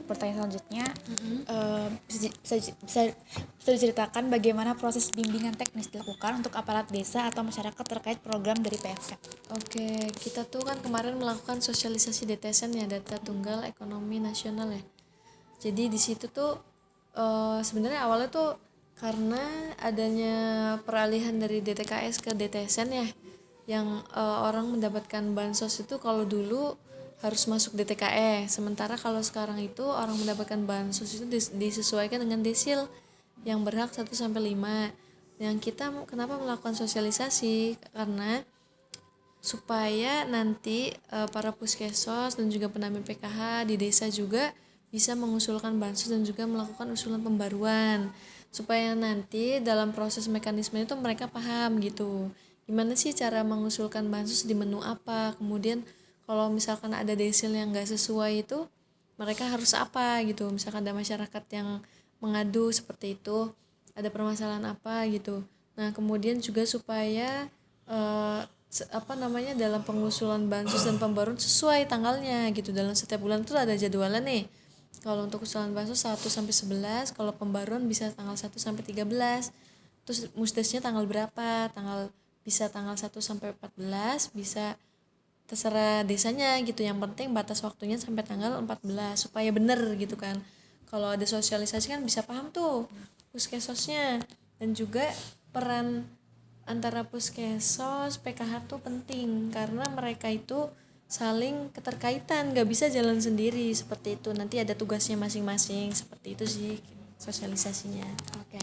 pertanyaan selanjutnya, bisa diceritakan bagaimana proses bimbingan teknis dilakukan untuk aparat desa atau masyarakat terkait program dari PFM? Oke, kita tuh kan kemarin melakukan sosialisasi DTSN ya, data tunggal ekonomi nasional ya. Jadi di situ tuh sebenarnya awalnya tuh karena adanya peralihan dari DTKS ke DTSN ya, yang orang mendapatkan bansos itu kalau dulu harus masuk DTKS, sementara kalau sekarang itu orang mendapatkan bansos itu disesuaikan dengan desil yang berhak 1-5. Yang kita kenapa melakukan sosialisasi karena supaya nanti para puskesos dan juga pendamping PKH di desa juga bisa mengusulkan bansos dan juga melakukan usulan pembaruan, supaya nanti dalam proses mekanisme itu mereka paham gitu gimana sih cara mengusulkan bansos di menu apa, kemudian kalau misalkan ada desil yang gak sesuai itu mereka harus apa gitu, misalkan ada masyarakat yang mengadu seperti itu, ada permasalahan apa gitu. Nah kemudian juga supaya dalam pengusulan bansos dan pembaruan sesuai tanggalnya gitu, dalam setiap bulan tuh ada jadwalnya nih. Kalau untuk usulan bansos 1-11, kalau pembaruan bisa tanggal 1-13. Terus musdesnya tanggal berapa? Tanggal 1-14, bisa terserah desanya gitu. Yang penting batas waktunya sampai tanggal 14 supaya bener gitu kan. Kalau ada sosialisasi kan bisa paham tuh puskesosnya. Dan juga peran antara puskesos PKH tuh penting karena mereka itu saling keterkaitan, gak bisa jalan sendiri seperti itu, nanti ada tugasnya masing-masing seperti itu sih sosialisasinya. Oke.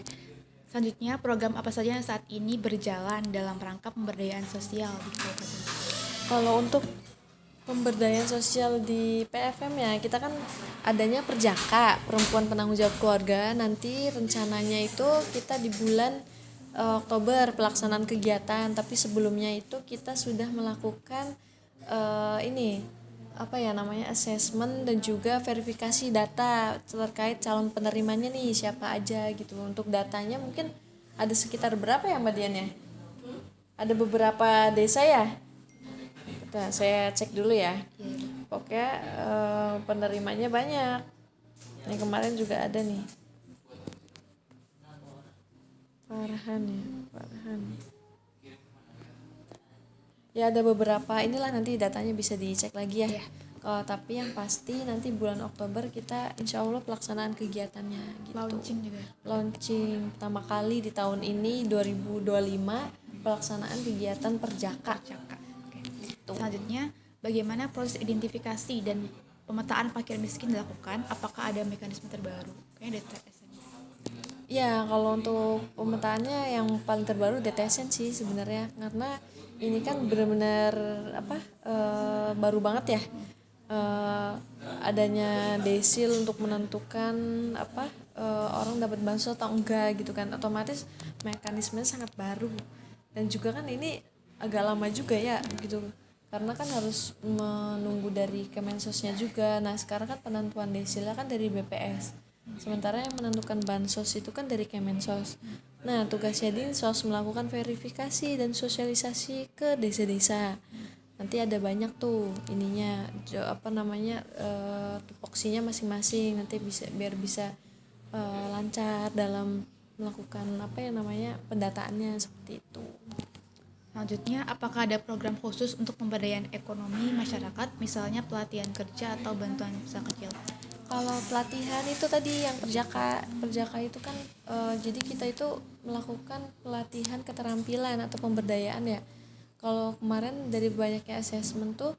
Selanjutnya, program apa saja yang saat ini berjalan dalam rangka pemberdayaan sosial di Kabupaten? Kalau untuk pemberdayaan sosial di PFM ya, kita kan adanya Perjaka, perempuan penanggung jawab keluarga. Nanti rencananya itu kita di bulan Oktober pelaksanaan kegiatan, tapi sebelumnya itu kita sudah melakukan asesmen dan juga verifikasi data terkait calon penerimanya nih siapa aja gitu. Untuk datanya mungkin ada sekitar berapa ya Mbak Dian ya? Ada beberapa desa ya. Nah, saya cek dulu ya. Pokoknya penerimanya banyak. Yang kemarin juga ada nih. Farhan. Ya ada beberapa, inilah nanti datanya bisa dicek lagi ya. Tapi yang pasti nanti bulan Oktober kita insya Allah pelaksanaan kegiatannya gitu. Launching juga. Launching pertama kali di tahun ini 2025 pelaksanaan kegiatan Perjaka. Oke. Selanjutnya, bagaimana proses identifikasi dan pemetaan fakir miskin dilakukan? Apakah ada mekanisme terbaru? Kayaknya DTSN. Ya kalau untuk pemetaannya yang paling terbaru DTSN sih sebenarnya, karena ini kan benar-benar baru banget ya, adanya desil untuk menentukan orang dapat bansos atau enggak gitu kan, otomatis mekanismenya sangat baru dan juga kan ini agak lama juga ya gitu, karena kan harus menunggu dari Kemensosnya juga. Nah sekarang kan penentuan desilnya kan dari BPS, sementara yang menentukan bansos itu kan dari Kemensos. Nah tugasnya Dinsos melakukan verifikasi dan sosialisasi ke desa-desa. Nanti ada banyak tuh ininya tupoksinya masing-masing, nanti biar bisa lancar dalam melakukan pendataannya seperti itu. Selanjutnya, apakah ada program khusus untuk pemberdayaan ekonomi masyarakat, misalnya pelatihan kerja atau bantuan usaha kecil? Kalau pelatihan itu tadi yang perjaka itu kan jadi kita itu melakukan pelatihan keterampilan atau pemberdayaan ya. Kalau kemarin dari banyaknya asesmen tuh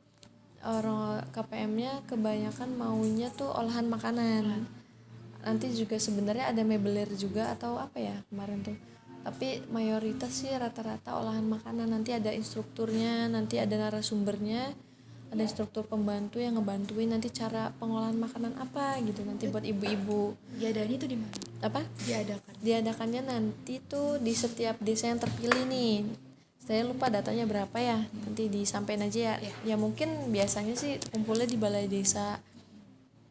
orang KPM-nya kebanyakan maunya tuh olahan makanan. Nanti juga sebenarnya ada mebeler juga atau apa ya kemarin tuh, tapi mayoritas sih rata-rata olahan makanan. Nanti ada instrukturnya, nanti ada narasumbernya, ada instruktur pembantu yang ngebantuin nanti cara pengolahan makanan apa gitu nanti buat ibu-ibu. Diadakannya itu di mana? Diadakannya Nanti tuh di setiap desa yang terpilih nih, saya lupa datanya berapa ya, nanti disampaikan aja ya. Ya mungkin biasanya sih kumpulnya di balai desa,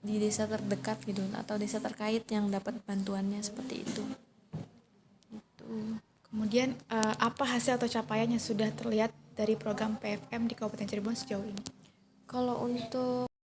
di desa terdekat gitu atau desa terkait yang dapat bantuannya seperti itu. Kemudian, apa hasil atau capaian yang sudah terlihat dari program PFM di Kabupaten Cirebon sejauh ini? Kalau untuk